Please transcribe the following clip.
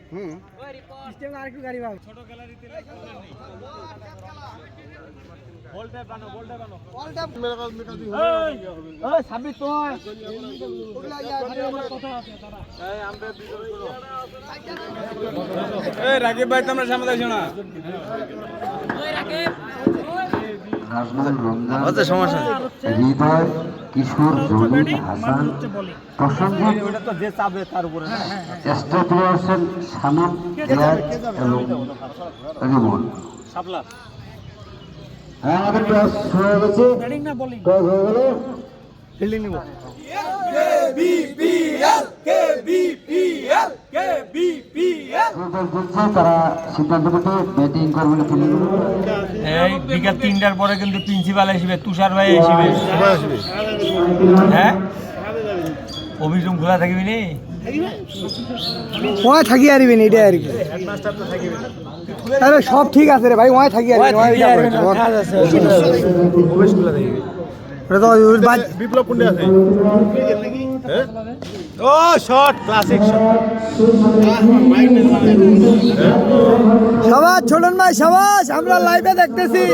stem আর একটু গাড়ি ভাগ ছোট গ্যালারিতে বলটা বানো বলটা ওই সাবি তো ওগুলা কথা আছে তারা এই আমরা বিজয় করো এই রাকিব ভাই তোমরা সামনে আসো না ওই রাকিব নাজমুল রমজান হৃদয় কিশোর জলি হাসান প্রসঞ্জিৎ ওটা তো যে চাবে তার উপরে না চেষ্টা করে আছেন শামীম রিয়াজ এবং রিমন সাপলা হ্যাঁ আমাদের টস হয়ে গেছে ব্যাটিং না বোলিং টস হয়ে গেল ফিল্ডিং নিব জিতছে তারা সিদ্ধান্ত করতে ব্যাটিং করবে না ফিল্ডিং করবে এই বিকাল 3টার পরে কিন্তু প্রিন্সিপাল আসবে তুষার ভাই আসবে হ্যাঁ অভিযোগ খোলা থাকবি নি ওই থাকি আরিবেন এটা আর কি আরে সব ঠিক আছে রে ভাই ওই থাকি আরিবেন ওটা তো বিপ্লব কুন্ডে আছে ও শট ক্লাসিক শট সবাই ছোটন ভাই সবাই আমরা লাইভে দেখতেছি